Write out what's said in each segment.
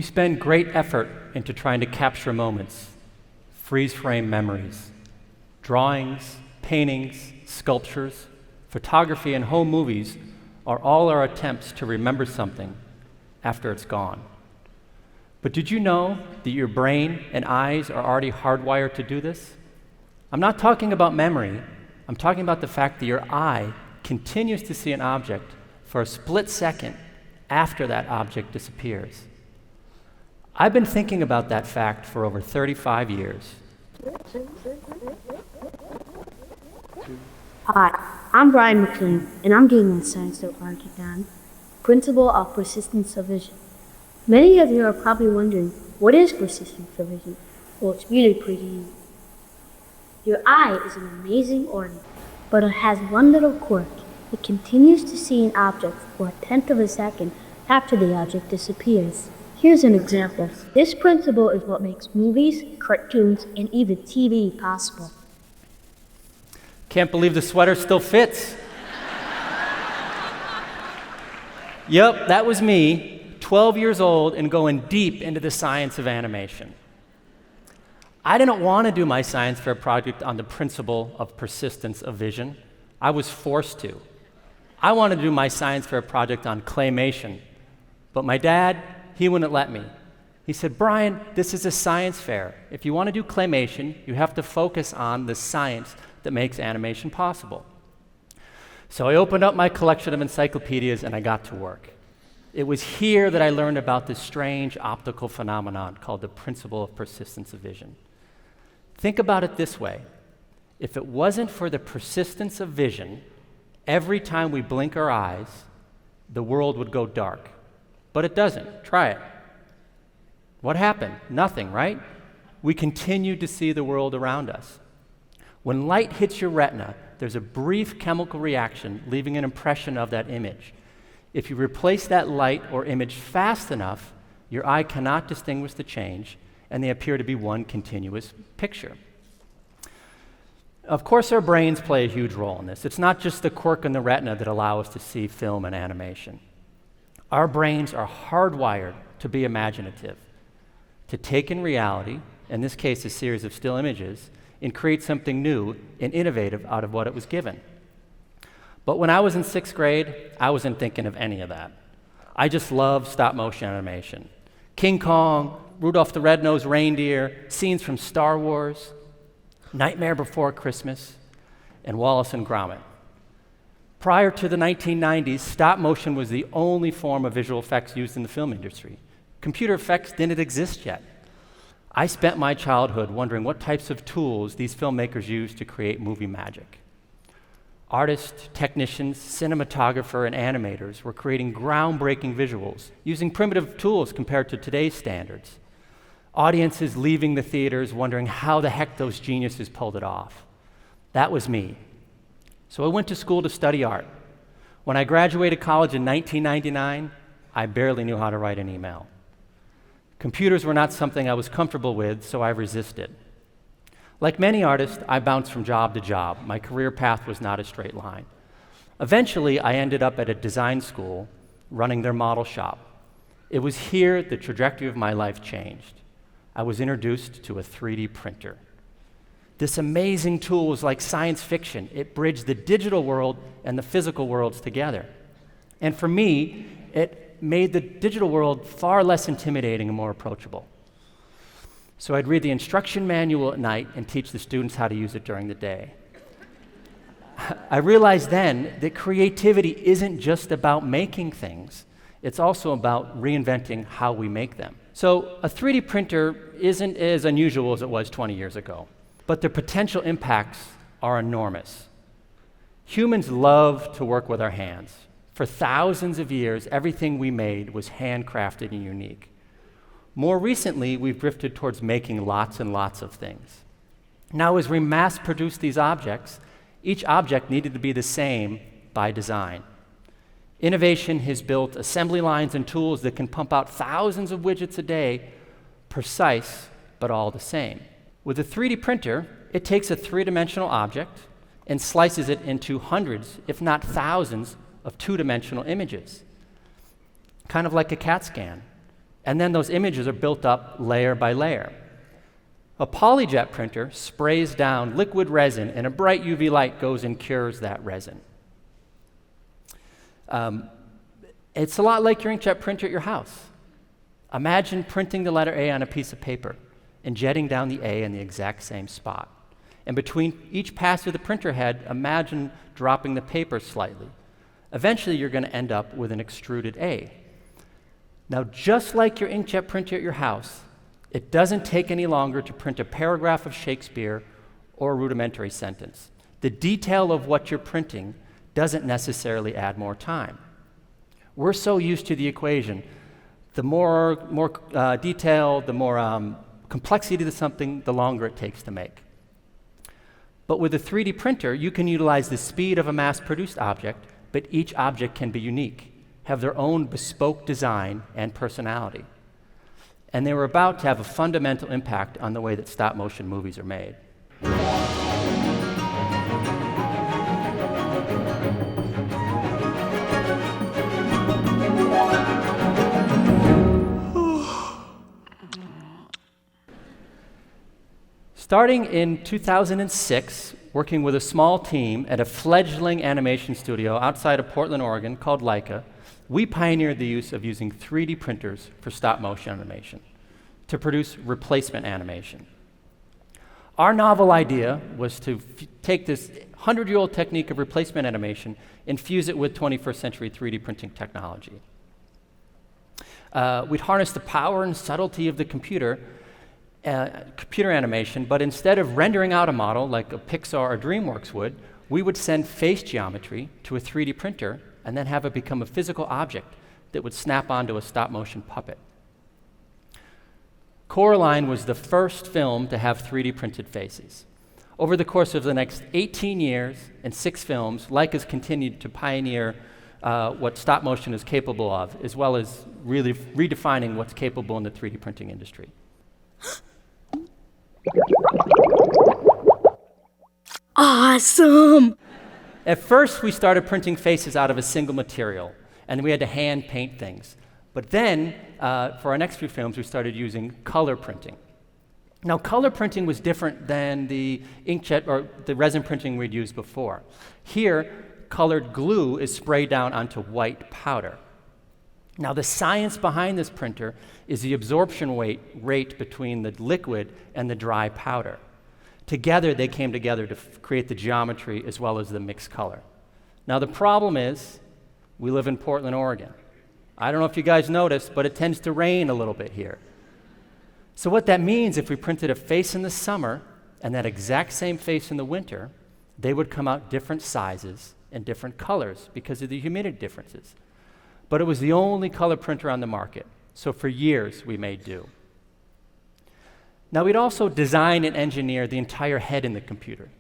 We spend great effort into trying to capture moments, freeze-frame memories. Drawings, paintings, sculptures, photography, and home movies are all our attempts to remember something after it's gone. But did you know that your brain and eyes are already hardwired to do this? I'm not talking about memory. I'm talking about the fact that your eye continues to see an object for a split second after that object disappears. I've been thinking about that fact for over 35 years. Hi, I'm Brian McLean, and I'm doing my science project on Principle of Persistence of Vision. Many of you are probably wondering, what is persistence of vision? Well, it's really pretty easy. Your eye is an amazing organ, but it has one little quirk. It continues to see an object for a tenth of a second after the object disappears. Here's an example. This principle is what makes movies, cartoons, and even TV possible. Can't believe the sweater still fits. Yep, that was me, 12 years old and going deep into the science of animation. I didn't want to do my science fair project on the principle of persistence of vision. I was forced to. I wanted to do my science fair project on claymation, but my dad, he wouldn't let me. He said, Brian, this is a science fair. If you want to do claymation, you have to focus on the science that makes animation possible. So I opened up my collection of encyclopedias and I got to work. It was here that I learned about this strange optical phenomenon called the principle of persistence of vision. Think about it this way. If it wasn't for the persistence of vision, every time we blink our eyes, the world would go dark. But it doesn't. Try it. What happened? Nothing, right? We continue to see the world around us. When light hits your retina, there's a brief chemical reaction, leaving an impression of that image. If you replace that light or image fast enough, your eye cannot distinguish the change, and they appear to be one continuous picture. Of course, our brains play a huge role in this. It's not just the quirk in the retina that allow us to see film and animation. Our brains are hardwired to be imaginative, to take in reality, in this case a series of still images, and create something new and innovative out of what it was given. But when I was in 6th grade, I wasn't thinking of any of that. I just loved stop-motion animation. King Kong, Rudolph the Red-Nosed Reindeer, scenes from Star Wars, Nightmare Before Christmas, and Wallace and Gromit. Prior to the 1990s, stop-motion was the only form of visual effects used in the film industry. Computer effects didn't exist yet. I spent my childhood wondering what types of tools these filmmakers used to create movie magic. Artists, technicians, cinematographer, and animators were creating groundbreaking visuals using primitive tools compared to today's standards. Audiences leaving the theaters wondering how the heck those geniuses pulled it off. That was me. So I went to school to study art. When I graduated college in 1999, I barely knew how to write an email. Computers were not something I was comfortable with, so I resisted. Like many artists, I bounced from job to job. My career path was not a straight line. Eventually, I ended up at a design school running their model shop. It was here the trajectory of my life changed. I was introduced to a 3D printer. This amazing tool was like science fiction. It bridged the digital world and the physical worlds together. And for me, it made the digital world far less intimidating and more approachable. So I'd read the instruction manual at night and teach the students how to use it during the day. I realized then that creativity isn't just about making things, it's also about reinventing how we make them. So a 3D printer isn't as unusual as it was 20 years ago, but the potential impacts are enormous. Humans love to work with our hands. For thousands of years, everything we made was handcrafted and unique. More recently, we've drifted towards making lots and lots of things. Now, as we mass-produce these objects, each object needed to be the same by design. Innovation has built assembly lines and tools that can pump out thousands of widgets a day, precise, but all the same. With a 3D printer, it takes a three-dimensional object and slices it into hundreds, if not thousands, of two-dimensional images, kind of like a CAT scan. And then those images are built up layer by layer. A PolyJet printer sprays down liquid resin, and a bright UV light goes and cures that resin. It's a lot like your inkjet printer at your house. Imagine printing the letter A on a piece of paper and jetting down the A in the exact same spot. And between each pass of the printer head, imagine dropping the paper slightly. Eventually, you're going to end up with an extruded A. Now, just like your inkjet printer at your house, it doesn't take any longer to print a paragraph of Shakespeare or a rudimentary sentence. The detail of what you're printing doesn't necessarily add more time. We're so used to the equation. The more detail, the more complexity to something, the longer it takes to make. But with a 3D printer, you can utilize the speed of a mass-produced object, but each object can be unique, have their own bespoke design and personality. And they were about to have a fundamental impact on the way that stop-motion movies are made. Starting in 2006, working with a small team at a fledgling animation studio outside of Portland, Oregon called Leica, we pioneered the use of using 3D printers for stop-motion animation to produce replacement animation. Our novel idea was to take this 100-year-old technique of replacement animation and fuse it with 21st century 3D printing technology. We'd harness the power and subtlety of the computer animation, but instead of rendering out a model like a Pixar or DreamWorks would, we would send face geometry to a 3D printer and then have it become a physical object that would snap onto a stop-motion puppet. Coraline was the first film to have 3D printed faces. Over the course of the next 18 years and 6 films, Leica's continued to pioneer what stop-motion is capable of, as well as really redefining what's capable in the 3D printing industry. Awesome! At first, we started printing faces out of a single material, and we had to hand paint things. But then, for our next few films, we started using color printing. Now, color printing was different than the inkjet or the resin printing we'd used before. Here, colored glue is sprayed down onto white powder. Now, the science behind this printer is the absorption rate between the liquid and the dry powder. Together, they came together to create the geometry as well as the mixed color. Now, the problem is, we live in Portland, Oregon. I don't know if you guys noticed, but it tends to rain a little bit here. So what that means, if we printed a face in the summer and that exact same face in the winter, they would come out different sizes and different colors because of the humidity differences. But it was the only color printer on the market, so for years we made do. Now, we'd also design and engineer the entire head in the computer.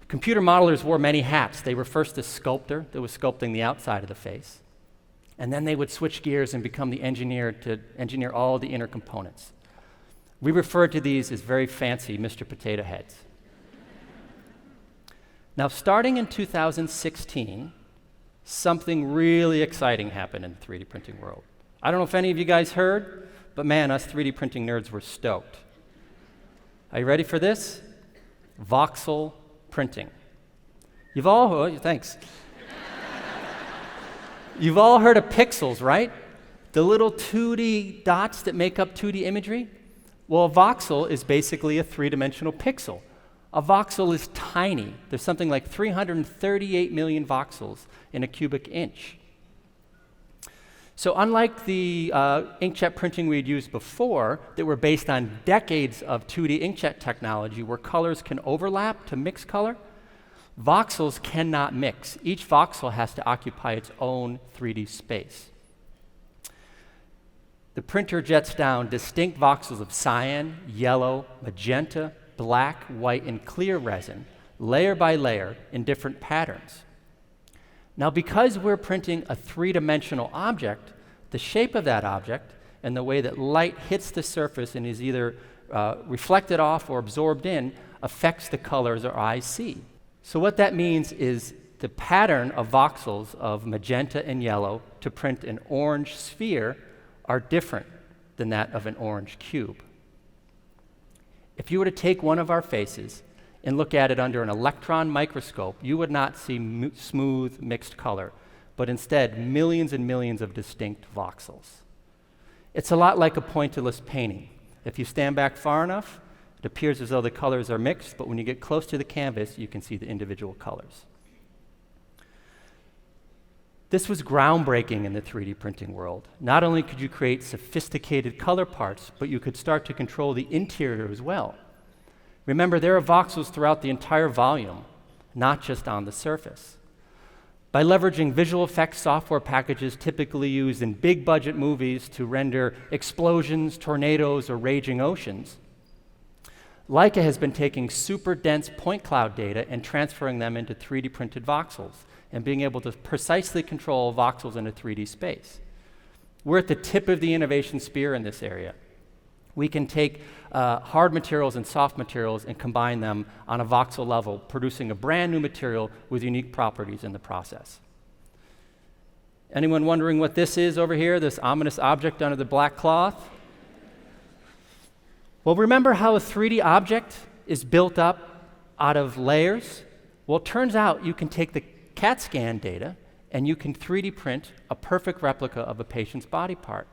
Computer modelers wore many hats. They were first a sculptor that was sculpting the outside of the face, and then they would switch gears and become the engineer to engineer all the inner components. We refer to these as very fancy Mr. Potato Heads. Now, starting in 2016, something really exciting happened in the 3D printing world. I don't know if any of you guys heard, but man, us 3D printing nerds were stoked. Are you ready for this? Voxel printing. Thanks. You've all heard of pixels, right? The little 2D dots that make up 2D imagery? Well, a voxel is basically a 3-dimensional pixel. A voxel is tiny. There's something like 338 million voxels in a cubic inch. So unlike the inkjet printing we had used before that were based on decades of 2D inkjet technology where colors can overlap to mix color, voxels cannot mix. Each voxel has to occupy its own 3D space. The printer jets down distinct voxels of cyan, yellow, magenta, black, white, and clear resin, layer by layer, in different patterns. Now, because we're printing a 3-dimensional object, the shape of that object and the way that light hits the surface and is either reflected off or absorbed in affects the colors our eyes see. So what that means is the pattern of voxels of magenta and yellow to print an orange sphere are different than that of an orange cube. If you were to take one of our faces and look at it under an electron microscope, you would not see smooth, mixed color, but instead millions and millions of distinct voxels. It's a lot like a pointillist painting. If you stand back far enough, it appears as though the colors are mixed, but when you get close to the canvas, you can see the individual colors. This was groundbreaking in the 3D printing world. Not only could you create sophisticated color parts, but you could start to control the interior as well. Remember, there are voxels throughout the entire volume, not just on the surface. By leveraging visual effects software packages typically used in big budget movies to render explosions, tornadoes, or raging oceans, Leica has been taking super dense point cloud data and transferring them into 3D printed voxels and being able to precisely control voxels in a 3D space. We're at the tip of the innovation spear in this area. We can take hard materials and soft materials and combine them on a voxel level, producing a brand new material with unique properties in the process. Anyone wondering what this is over here, this ominous object under the black cloth? Well, remember how a 3D object is built up out of layers? Well, it turns out you can take the CAT scan data and you can 3D print a perfect replica of a patient's body part.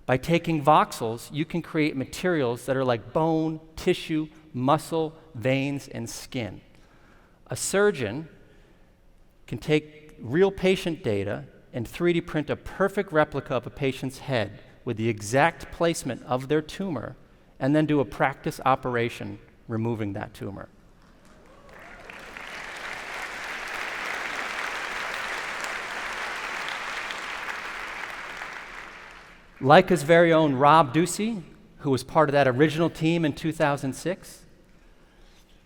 By taking voxels, you can create materials that are like bone, tissue, muscle, veins, and skin. A surgeon can take real patient data and 3D print a perfect replica of a patient's head with the exact placement of their tumor, and then do a practice operation removing that tumor. Leica's very own Rob Ducey, who was part of that original team in 2006,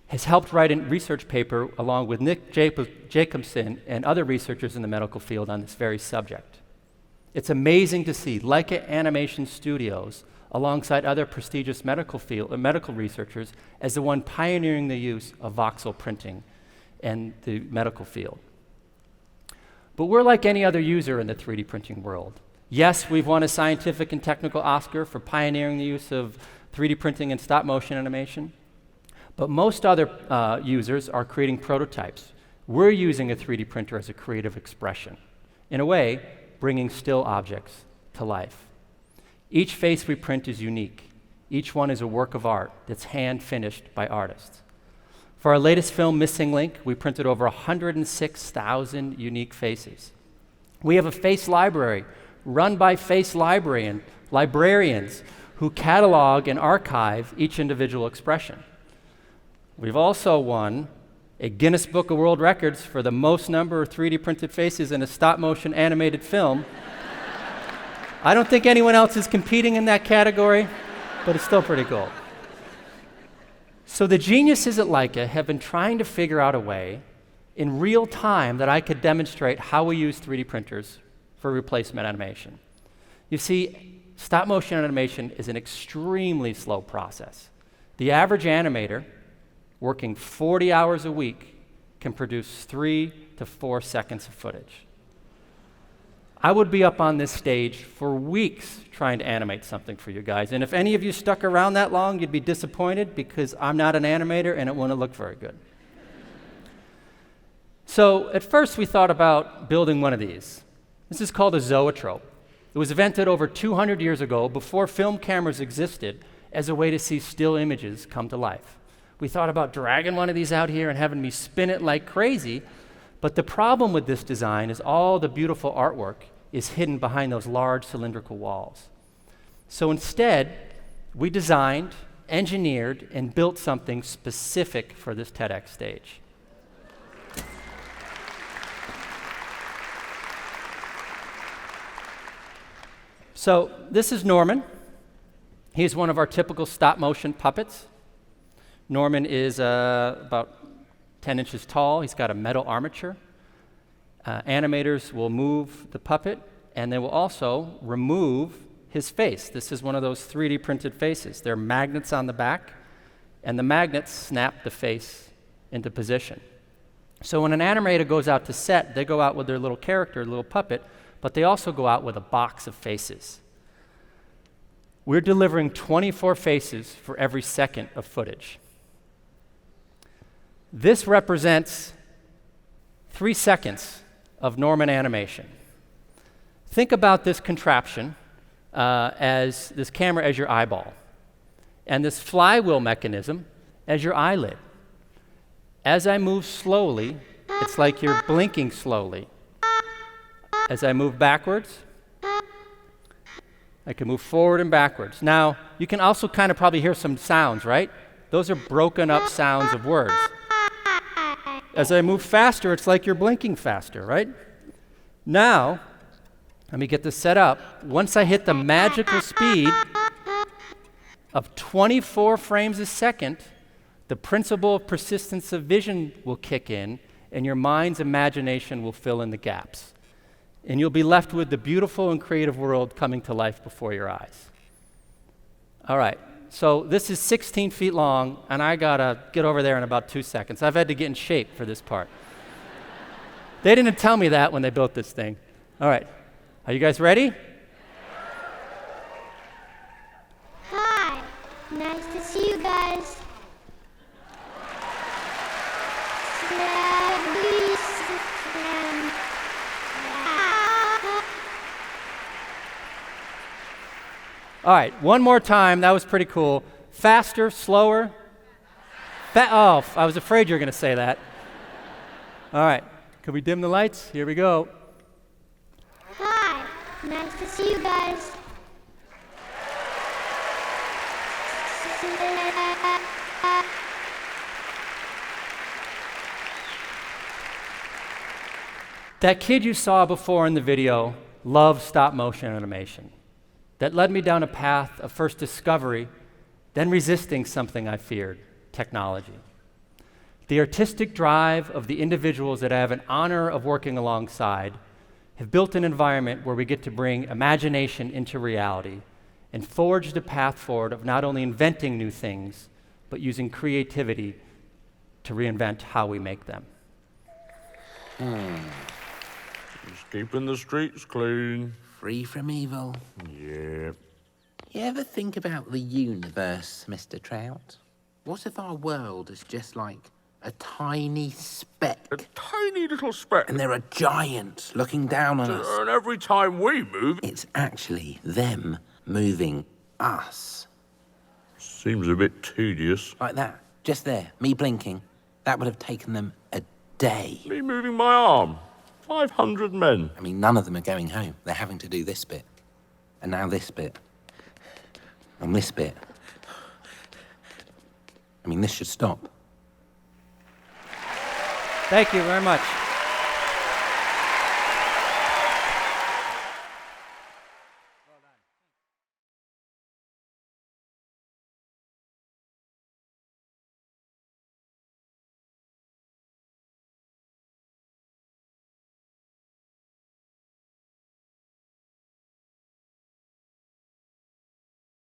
has helped write a research paper along with Nick Jacobson and other researchers in the medical field on this very subject. It's amazing to see Leica Animation Studios alongside other prestigious medical researchers as the one pioneering the use of voxel printing in the medical field. But we're like any other user in the 3D printing world. Yes, we've won a scientific and technical Oscar for pioneering the use of 3D printing and stop motion animation, but most other users are creating prototypes. We're using a 3D printer as a creative expression, in a way, bringing still objects to life. Each face we print is unique. Each one is a work of art that's hand-finished by artists. For our latest film, Missing Link, we printed over 106,000 unique faces. We have a face library run by face librarians who catalog and archive each individual expression. We've also won a Guinness Book of World Records for the most number of 3D printed faces in a stop-motion animated film. I don't think anyone else is competing in that category, but it's still pretty cool. So the geniuses at Leica have been trying to figure out a way in real time that I could demonstrate how we use 3D printers for replacement animation. You see, stop-motion animation is an extremely slow process. The average animator, working 40 hours a week, can produce 3 to 4 seconds of footage. I would be up on this stage for weeks trying to animate something for you guys, and if any of you stuck around that long, you'd be disappointed because I'm not an animator and it wouldn't look very good. So at first we thought about building one of these. This is called a zoetrope. It was invented over 200 years ago, before film cameras existed, as a way to see still images come to life. We thought about dragging one of these out here and having me spin it like crazy, but the problem with this design is all the beautiful artwork is hidden behind those large cylindrical walls. So instead, we designed, engineered, and built something specific for this TEDx stage. So this is Norman. He's one of our typical stop-motion puppets. Norman is about 10 inches tall. He's got a metal armature. Animators will move the puppet, and they will also remove his face. This is one of those 3D printed faces. There are magnets on the back, and the magnets snap the face into position. So when an animator goes out to set, they go out with their little character, little puppet, but they also go out with a box of faces. we're delivering 24 faces for every second of footage. This represents 3 seconds of Norman animation. Think about this contraption as this camera as your eyeball, and this flywheel mechanism as your eyelid. As I move slowly, it's like you're blinking slowly. As I move backwards, I can move forward and backwards. Now, you can also kind of probably hear some sounds, right? Those are broken up sounds of words. As I move faster, it's like you're blinking faster, right? Now, let me get this set up. Once I hit the magical speed of 24 frames a second, the principle of persistence of vision will kick in, and your mind's imagination will fill in the gaps. And you'll be left with the beautiful and creative world coming to life before your eyes. All right, so this is 16 feet long, and I gotta get over there in about 2 seconds. I've had to get in shape for this part. They didn't tell me that when they built this thing. All right, are you guys ready? Hi, nice to see you guys. All right, one more time. That was pretty cool. Faster, slower. Oh, I was afraid you were going to say that. All right, can we dim the lights? Here we go. Hi, nice to see you guys. That kid you saw before in the video loved stop motion animation. That led me down a path of first discovery, then resisting something I feared, technology. The artistic drive of the individuals that I have an honor of working alongside have built an environment where we get to bring imagination into reality and forge the path forward of not only inventing new things, but using creativity to reinvent how we make them. Just keeping the streets clean. Free from evil. Yeah. You ever think about the universe, Mr. Trout? What if our world is just like a tiny speck? A tiny little speck. And there are giants looking down on us. And every time we move, It's actually them moving us. seems a bit tedious. Like that. Just there. Me blinking. That would have taken them a day. Me moving my arm. 500 men. I mean, none of them are going home. They're having to do this bit. And now this bit. And this bit. I mean, this should stop. Thank you very much.